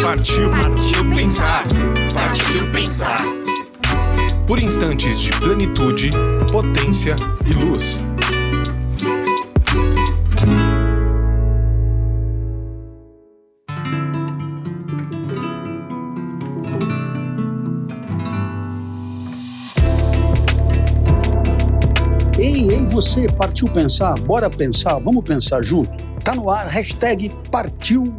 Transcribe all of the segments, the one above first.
Partiu pensar. Partiu pensar. Por instantes de plenitude, potência e luz. Ei, você, partiu pensar? Bora pensar, vamos pensar junto? Tá no ar, hashtag partiu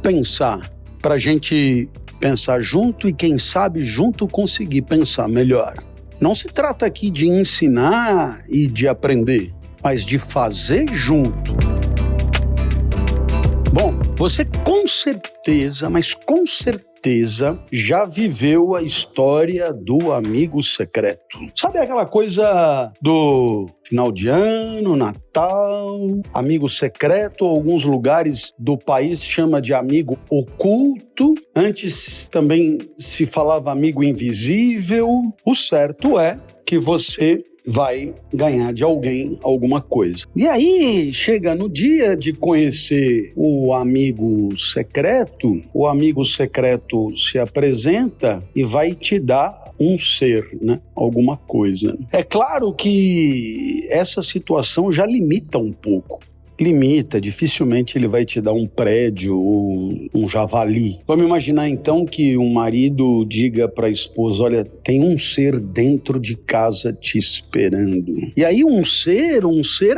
pensar. Pra gente pensar junto e quem sabe junto conseguir pensar melhor. Não se trata aqui de ensinar e de aprender, mas de fazer junto. Bom, você com certeza, mas com certeza já viveu a história do amigo secreto. Sabe aquela coisa do final de ano, Natal, amigo secreto, alguns lugares do país chama de amigo oculto. Antes também se falava amigo invisível. O certo é que você vai ganhar de alguém alguma coisa. E aí, chega no dia de conhecer o amigo secreto se apresenta e vai te dar um ser, né? Alguma coisa. É claro que essa situação já limita um pouco. Dificilmente ele vai te dar um prédio ou um javali. Vamos imaginar então que um marido diga para a esposa, olha, tem um ser dentro de casa te esperando. E aí um ser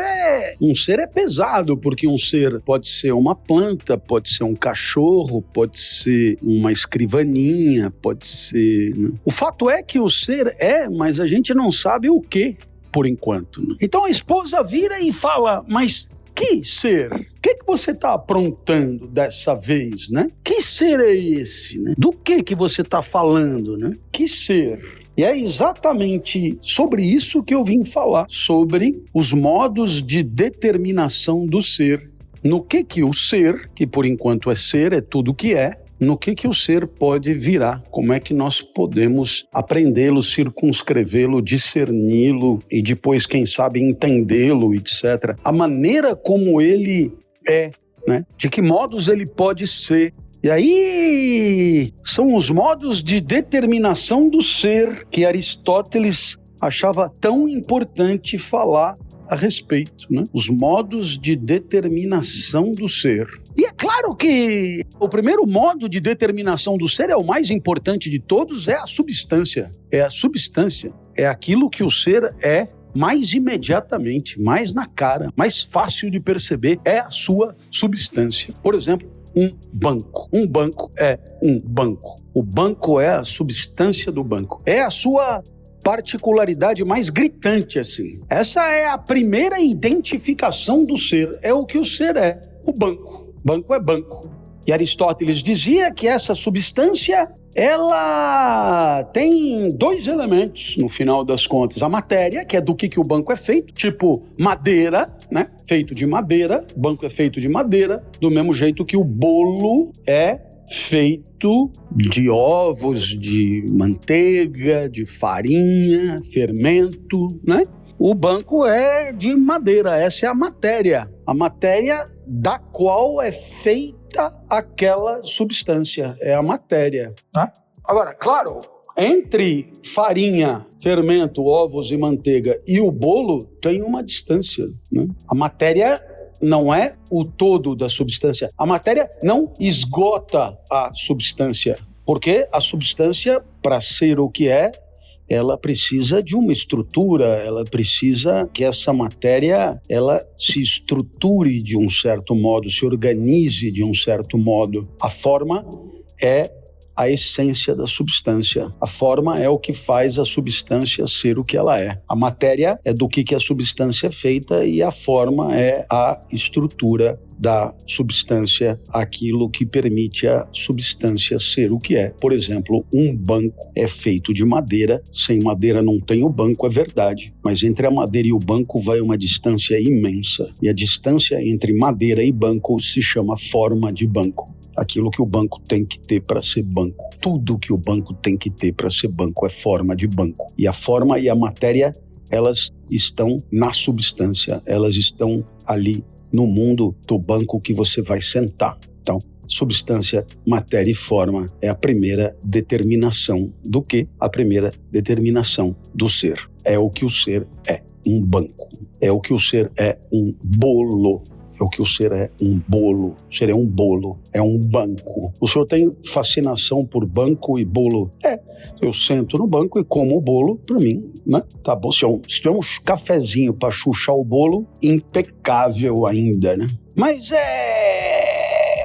é pesado, porque um ser pode ser uma planta, pode ser um cachorro, pode ser uma escrivaninha, pode ser... Né? O fato é que o ser é, mas a gente não sabe o que, por enquanto. Né? Então a esposa vira e fala, mas... que ser? O que você está aprontando dessa vez, né? Que ser é esse, né? Do que você está falando, né? Que ser? E é exatamente sobre isso que eu vim falar, sobre os modos de determinação do ser. No que o ser, que por enquanto é ser, é tudo o que é, no que o ser pode virar, como é que nós podemos aprendê-lo, circunscrevê-lo, discerni-lo e depois, quem sabe, entendê-lo, etc. A maneira como ele é, né? De que modos ele pode ser. E aí são os modos de determinação do ser que Aristóteles achava tão importante falar a respeito, né? Os modos de determinação do ser. E é claro que o primeiro modo de determinação do ser é o mais importante de todos, é a substância. É a substância. É aquilo que o ser é mais imediatamente, mais na cara, mais fácil de perceber, é a sua substância. Por exemplo, um banco. Um banco é um banco. O banco é a substância do banco. É a sua particularidade mais gritante, assim. Essa é a primeira identificação do ser. É o que o ser é. O banco. Banco é banco. E Aristóteles dizia que essa substância, ela tem dois elementos, no final das contas. A matéria, que é do que o banco é feito, tipo madeira, né? Feito de madeira. O banco é feito de madeira, do mesmo jeito que o bolo é feito de ovos, de manteiga, de farinha, fermento, né? O banco é de madeira, essa é a matéria da qual é feita aquela substância, é a matéria, tá? Agora, claro, entre farinha, fermento, ovos e manteiga e o bolo tem uma distância, né? A matéria não é o todo da substância. A matéria não esgota a substância, porque a substância, para ser o que é, ela precisa de uma estrutura, ela precisa que essa matéria ela se estruture de um certo modo, se organize de um certo modo. A forma é a essência da substância. A forma é o que faz a substância ser o que ela é. A matéria é do que a substância é feita e a forma é a estrutura da substância, aquilo que permite a substância ser o que é. Por exemplo, um banco é feito de madeira. Sem madeira não tem o banco, é verdade. Mas entre a madeira e o banco vai uma distância imensa. E a distância entre madeira e banco se chama forma de banco. Aquilo que o banco tem que ter para ser banco. Tudo que o banco tem que ter para ser banco é forma de banco. E a forma e a matéria, elas estão na substância, elas estão ali no mundo do banco que você vai sentar. Então, substância, matéria e forma é a primeira determinação do quê? A primeira determinação do ser. É o que o ser é, um banco. É o que o ser é, um bolo. É o que o ser é, um bolo. O ser é um bolo, é um banco. O senhor tem fascinação por banco e bolo? Eu sento no banco e como o bolo, pra mim, né? Tá bom, se tiver um cafezinho pra chuchar o bolo, impecável ainda, né? Mas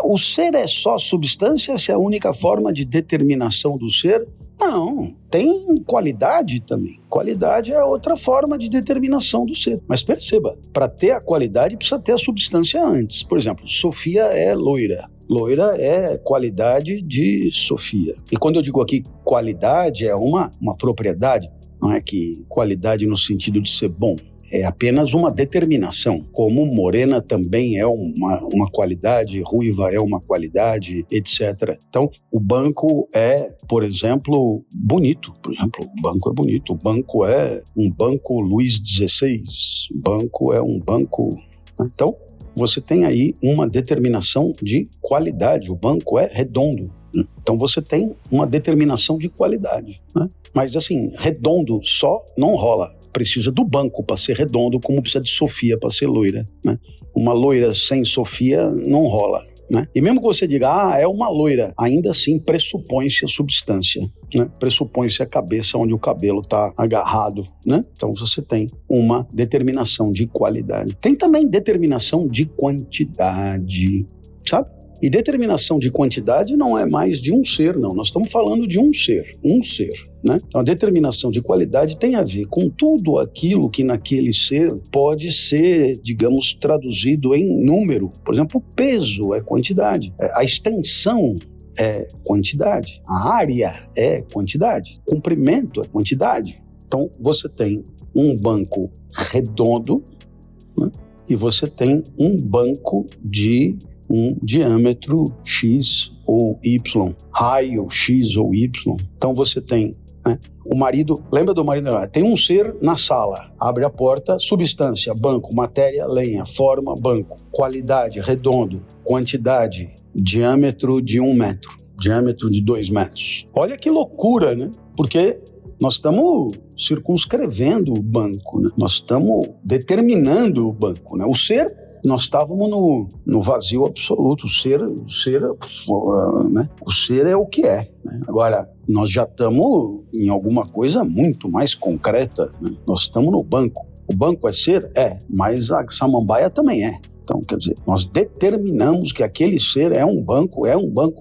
o ser é só substância? Essa é a única forma de determinação do ser? Não, tem qualidade também. Qualidade é outra forma de determinação do ser. Mas perceba, para ter a qualidade precisa ter a substância antes. Por exemplo, Sofia é loira. Loira é qualidade de Sofia. E quando eu digo aqui qualidade, é uma propriedade, não é que qualidade no sentido de ser bom. É apenas uma determinação, como morena também é uma qualidade, ruiva é uma qualidade, etc. Então, o banco é, por exemplo, bonito. Por exemplo, o banco é bonito. O banco é um banco Luís XVI. O banco é um banco... Né? Então, você tem aí uma determinação de qualidade. O banco é redondo. Então, você tem uma determinação de qualidade. Né? Mas, assim, redondo só não rola. Precisa do banco para ser redondo, como precisa de Sofia para ser loira, né? Uma loira sem Sofia não rola, né? E mesmo que você diga, é uma loira, ainda assim pressupõe-se a substância, né? Pressupõe-se a cabeça onde o cabelo está agarrado, né? Então você tem uma determinação de qualidade. Tem também determinação de quantidade, sabe? E determinação de quantidade não é mais de um ser, não. Nós estamos falando de um ser, né? Então, a determinação de qualidade tem a ver com tudo aquilo que naquele ser pode ser, digamos, traduzido em número. Por exemplo, o peso é quantidade, a extensão é quantidade, a área é quantidade, o comprimento é quantidade. Então, você tem um banco redondo, né? E você tem um banco de um diâmetro X ou Y, raio X ou Y. Então você tem, né, o marido, lembra do marido? Tem um ser na sala, abre a porta, substância, banco, matéria, lenha, forma, banco, qualidade, redondo, quantidade, diâmetro de 1 metro, diâmetro de 2 metros. Olha que loucura, né? Porque nós estamos circunscrevendo o banco, né? Nós estamos determinando o banco, né? O ser, nós estávamos no vazio absoluto. O ser, né? O ser é o que é, né? Agora, nós já estamos em alguma coisa muito mais concreta, né? Nós estamos no banco. O banco é ser? É, mas a samambaia também é. Então, quer dizer, nós determinamos que aquele ser é um banco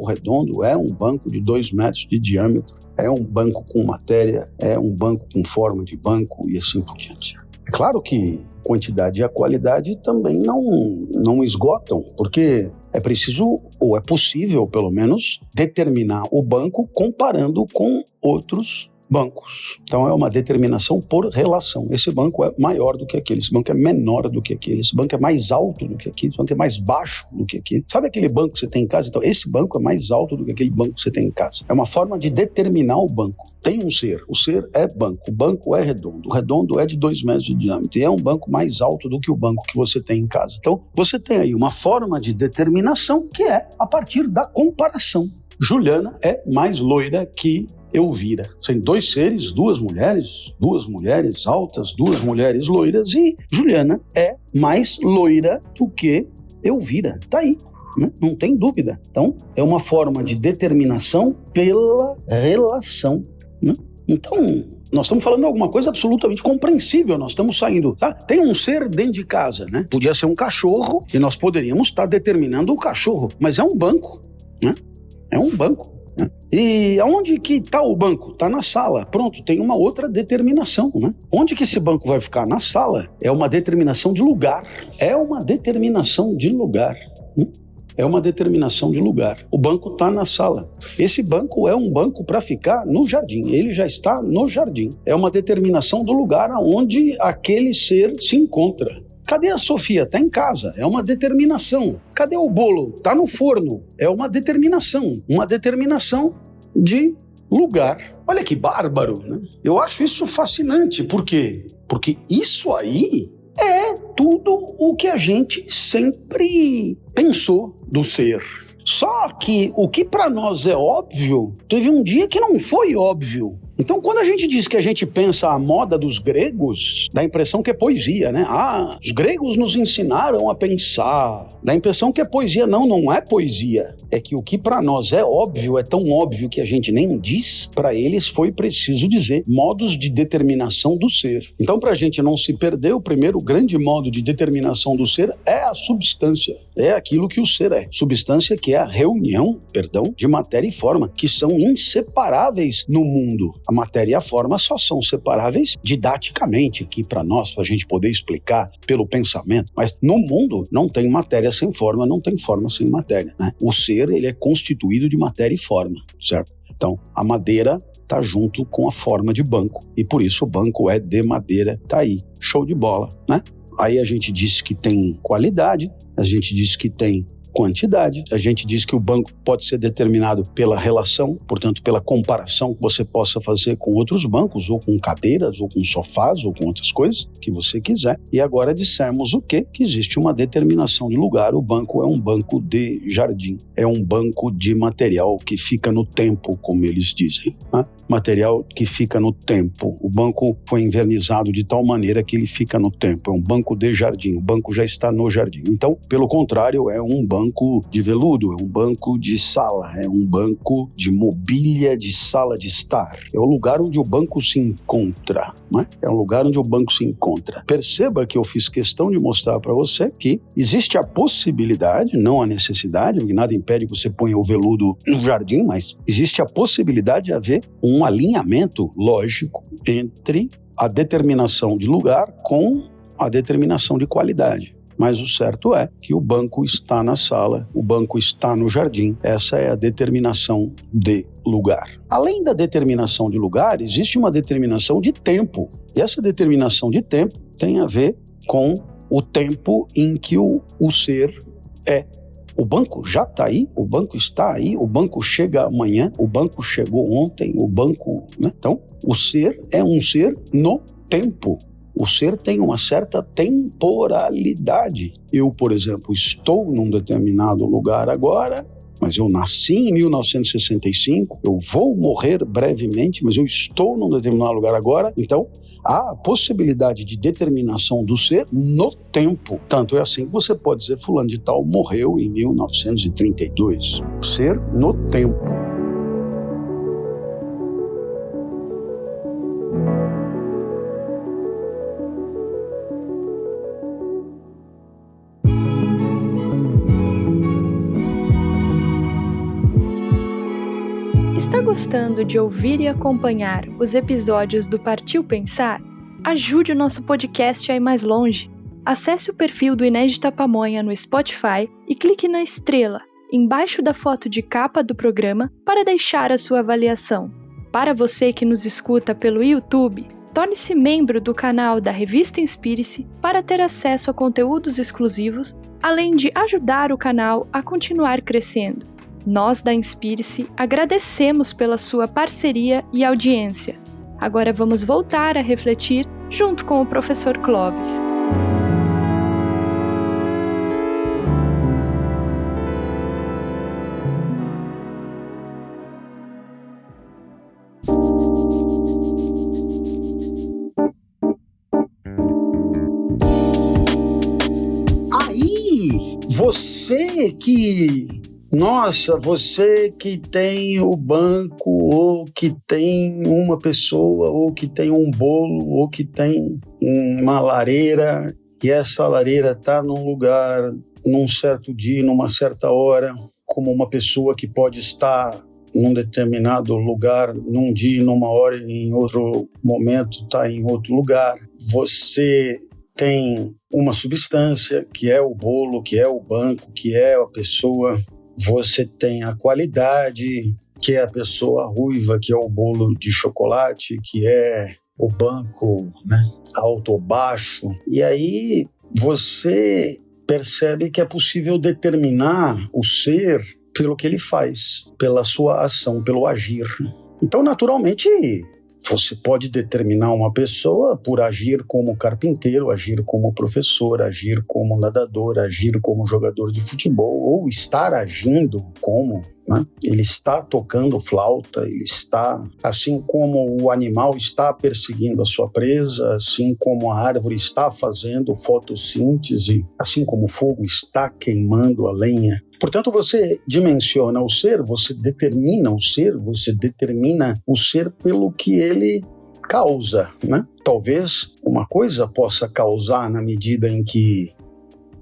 redondo, é um banco de 2 metros de diâmetro, é um banco com matéria, é um banco com forma de banco e assim por diante. É claro que quantidade e a qualidade também não esgotam, porque é preciso, ou é possível, pelo menos, determinar o banco comparando com outros bancos. Então é uma determinação por relação. Esse banco é maior do que aquele, esse banco é menor do que aquele, esse banco é mais alto do que aquele, esse banco é mais baixo do que aquele. Sabe aquele banco que você tem em casa? Então esse banco é mais alto do que aquele banco que você tem em casa. É uma forma de determinar o banco. Tem um ser, o ser é banco, o banco é redondo, o redondo é de 2 metros de diâmetro e é um banco mais alto do que o banco que você tem em casa. Então você tem aí uma forma de determinação que é a partir da comparação. Juliana é mais loira que Elvira. São 2 seres, 2 mulheres altas, 2 mulheres loiras, e Juliana é mais loira do que Elvira. Tá aí, né? Não tem dúvida. Então, é uma forma de determinação pela relação, né? Então, nós estamos falando de alguma coisa absolutamente compreensível. Nós estamos saindo, tá? Tem um ser dentro de casa, né? Podia ser um cachorro e nós poderíamos estar determinando o cachorro, mas é um banco, né? É um banco. E aonde que está o banco? Está na sala. Pronto, tem uma outra determinação, né? Onde que esse banco vai ficar? Na sala. É uma determinação de lugar. É uma determinação de lugar. É uma determinação de lugar. O banco está na sala. Esse banco é um banco para ficar no jardim. Ele já está no jardim. É uma determinação do lugar aonde aquele ser se encontra. Cadê a Sofia? Está em casa. É uma determinação. Cadê o bolo? Está no forno. É uma determinação. Uma determinação de lugar. Olha que bárbaro, né? Eu acho isso fascinante. Por quê? Porque isso aí é tudo o que a gente sempre pensou do ser. Só que o que para nós é óbvio, teve um dia que não foi óbvio. Então, quando a gente diz que a gente pensa a moda dos gregos, dá a impressão que é poesia, né? Os gregos nos ensinaram a pensar. Dá a impressão que é poesia. Não é poesia. É que o que para nós é óbvio, é tão óbvio que a gente nem diz, para eles foi preciso dizer modos de determinação do ser. Então, para a gente não se perder, o primeiro grande modo de determinação do ser é a substância. É aquilo que o ser é. Substância que é a reunião, de matéria e forma, que são inseparáveis no mundo. A matéria e a forma só são separáveis didaticamente aqui para nós, para a gente poder explicar pelo pensamento. Mas no mundo não tem matéria sem forma, não tem forma sem matéria, né? O ser, ele é constituído de matéria e forma, certo? Então, a madeira está junto com a forma de banco. E por isso o banco é de madeira. Tá aí. Show de bola, né? Aí a gente disse que tem qualidade, a gente disse que tem quantidade, a gente diz que o banco pode ser determinado pela relação, portanto pela comparação que você possa fazer com outros bancos, ou com cadeiras, ou com sofás, ou com outras coisas que você quiser. E agora dissemos o quê? Que existe uma determinação de lugar. O banco é um banco de jardim, é um banco de material que fica no tempo, como eles dizem, né? Material que fica no tempo. O banco foi envernizado de tal maneira que ele fica no tempo. É um banco de jardim, o banco já está no jardim. Então, pelo contrário, é um banco de veludo, é um banco de sala, é um banco de mobília de sala de estar. É o lugar onde o banco se encontra, né? É um lugar onde o banco se encontra. Perceba que eu fiz questão de mostrar para você que existe a possibilidade, não a necessidade, porque nada impede que você ponha o veludo no jardim, mas existe a possibilidade de haver um alinhamento lógico entre a determinação de lugar com a determinação de qualidade. Mas o certo é que o banco está na sala, o banco está no jardim. Essa é a determinação de lugar. Além da determinação de lugar, existe uma determinação de tempo. E essa determinação de tempo tem a ver com o tempo em que o ser é. O banco já está aí, o banco está aí, o banco chega amanhã, o banco chegou ontem, o banco, né? Então, o ser é um ser no tempo. O ser tem uma certa temporalidade. Eu, por exemplo, estou num determinado lugar agora, mas eu nasci em 1965, eu vou morrer brevemente, mas eu estou num determinado lugar agora. Então, há a possibilidade de determinação do ser no tempo. Tanto é assim que você pode dizer fulano de tal morreu em 1932. Ser no tempo. Está gostando de ouvir e acompanhar os episódios do Partiu Pensar? Ajude o nosso podcast a ir mais longe. Acesse o perfil do Inédita Pamonha no Spotify e clique na estrela, embaixo da foto de capa do programa, para deixar a sua avaliação. Para você que nos escuta pelo YouTube, torne-se membro do canal da Revista Inspire-se para ter acesso a conteúdos exclusivos, além de ajudar o canal a continuar crescendo. Nós da Inspire-se agradecemos pela sua parceria e audiência. Agora vamos voltar a refletir junto com o professor Clóvis. Aí, você que tem o banco, ou que tem uma pessoa, ou que tem um bolo, ou que tem uma lareira, e essa lareira está num lugar, num certo dia, numa certa hora, como uma pessoa que pode estar num determinado lugar, num dia, numa hora, e em outro momento está em outro lugar. Você tem uma substância, que é o bolo, que é o banco, que é a pessoa. Você tem a qualidade, que é a pessoa ruiva, que é o bolo de chocolate, que é o banco, né, alto ou baixo. E aí você percebe que é possível determinar o ser pelo que ele faz, pela sua ação, pelo agir. Então, naturalmente, Você pode determinar uma pessoa por agir como carpinteiro, agir como professor, agir como nadador, agir como jogador de futebol, ou estar agindo como, né? Ele está tocando flauta, ele está, assim como o animal está perseguindo a sua presa, assim como a árvore está fazendo fotossíntese, assim como o fogo está queimando a lenha. Portanto, você dimensiona o ser, você determina o ser pelo que ele causa, né? Talvez uma coisa possa causar na medida em que,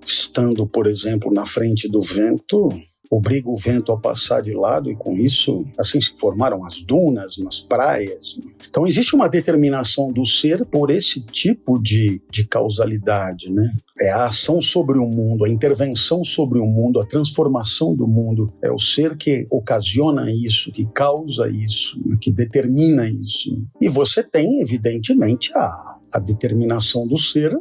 estando, por exemplo, na frente do vento, obriga o vento a passar de lado e com isso, assim se formaram as dunas nas praias. Então existe uma determinação do ser por esse tipo de causalidade, né? É a ação sobre o mundo, a intervenção sobre o mundo, a transformação do mundo. É o ser que ocasiona isso, que causa isso, que determina isso. E você tem, evidentemente, a determinação do ser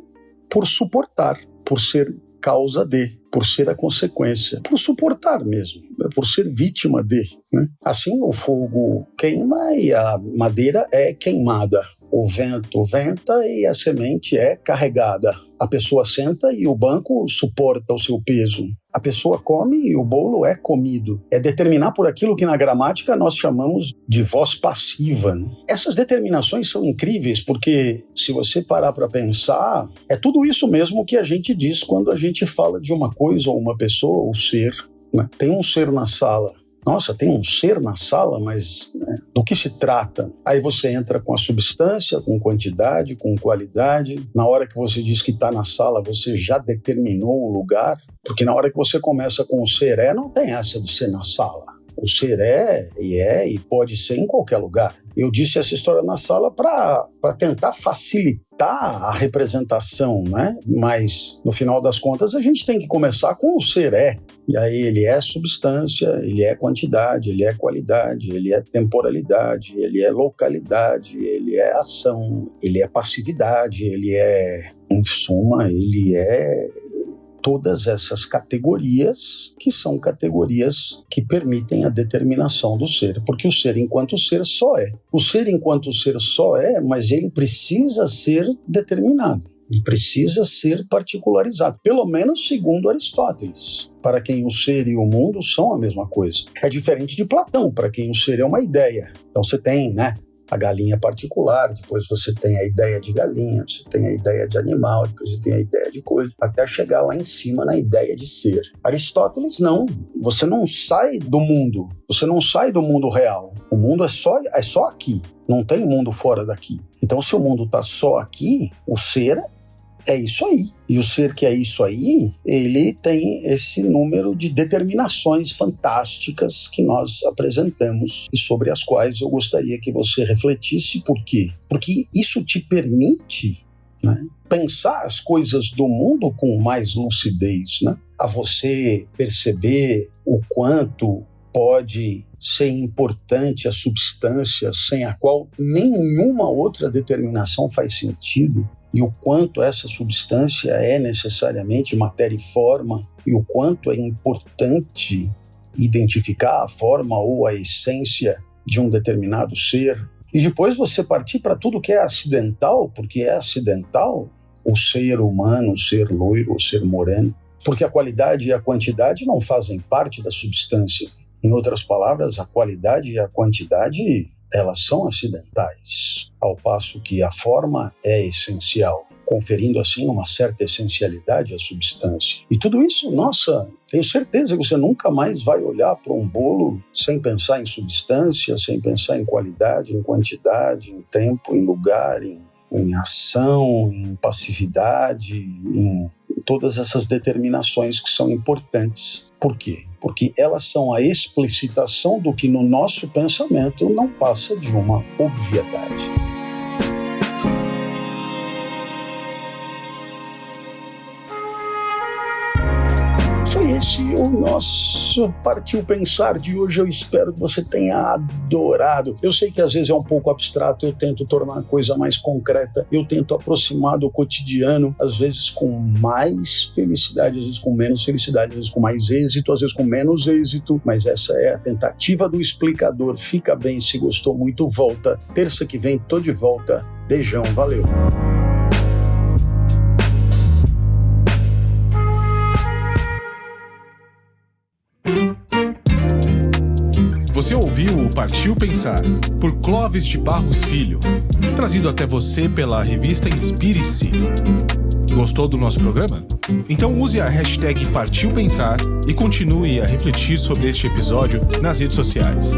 por suportar, por ser causa de, por ser a consequência, por suportar mesmo, por ser vítima de, né? Assim o fogo queima e a madeira é queimada. O vento venta e a semente é carregada. A pessoa senta e o banco suporta o seu peso. A pessoa come e o bolo é comido. É determinar por aquilo que na gramática nós chamamos de voz passiva, né? Essas determinações são incríveis porque, se você parar para pensar, é tudo isso mesmo que a gente diz quando a gente fala de uma coisa ou uma pessoa ou ser, né? Tem um ser na sala. Nossa, tem um ser na sala, mas né, do que se trata? Aí você entra com a substância, com quantidade, com qualidade. Na hora que você diz que está na sala, você já determinou o lugar. Porque na hora que você começa com o ser não tem essa de ser na sala. O ser e pode ser em qualquer lugar. Eu disse essa história na sala para tentar facilitar a representação, né? Mas, no final das contas, a gente tem que começar com o ser E aí ele é substância, ele é quantidade, ele é qualidade, ele é temporalidade, ele é localidade, ele é ação, ele é passividade, ele é, em suma, ele é todas essas categorias que são categorias que permitem a determinação do ser, porque o ser enquanto ser só é. O ser enquanto ser só é, mas ele precisa ser determinado. Ele precisa ser particularizado, pelo menos segundo Aristóteles, para quem o ser e o mundo são a mesma coisa. É diferente de Platão, para quem o ser é uma ideia. Então você tem, né, a galinha particular, depois você tem a ideia de galinha, você tem a ideia de animal, depois você tem a ideia de coisa, até chegar lá em cima na ideia de ser. Aristóteles não, você não sai do mundo, você não sai do mundo real. O mundo é só aqui, não tem mundo fora daqui. Então se o mundo está só aqui, o ser é isso aí. E o ser que é isso aí, ele tem esse número de determinações fantásticas que nós apresentamos e sobre as quais eu gostaria que você refletisse. Por quê? Porque isso te permite, né, pensar as coisas do mundo com mais lucidez, né? A você perceber o quanto pode ser importante a substância sem a qual nenhuma outra determinação faz sentido, e o quanto essa substância é necessariamente matéria e forma, e o quanto é importante identificar a forma ou a essência de um determinado ser. E depois você partir para tudo que é acidental, porque é acidental o ser humano, o ser loiro, o ser moreno, porque a qualidade e a quantidade não fazem parte da substância. Em outras palavras, a qualidade e a quantidade, elas são acidentais, ao passo que a forma é essencial, conferindo assim uma certa essencialidade à substância. E tudo isso, nossa, tenho certeza que você nunca mais vai olhar para um bolo sem pensar em substância, sem pensar em qualidade, em quantidade, em tempo, em lugar, em ação, em passividade, em todas essas determinações que são importantes. Por quê? Porque elas são a explicitação do que no nosso pensamento não passa de uma obviedade. Isso aí, esse é o nosso Partiu Pensar de hoje. Eu espero que você tenha adorado. Eu sei que às vezes é um pouco abstrato, eu tento tornar a coisa mais concreta, eu tento aproximar do cotidiano, às vezes com mais felicidade, às vezes com menos felicidade, às vezes com mais êxito, às vezes com menos êxito, mas essa é a tentativa do explicador. Fica bem, se gostou muito, volta. Terça que vem, tô de volta. Beijão, valeu! Você ouviu o Partiu Pensar, por Clóvis de Barros Filho, trazido até você pela revista Inspire-se. Gostou do nosso programa? Então use a hashtag Partiu Pensar e continue a refletir sobre este episódio nas redes sociais.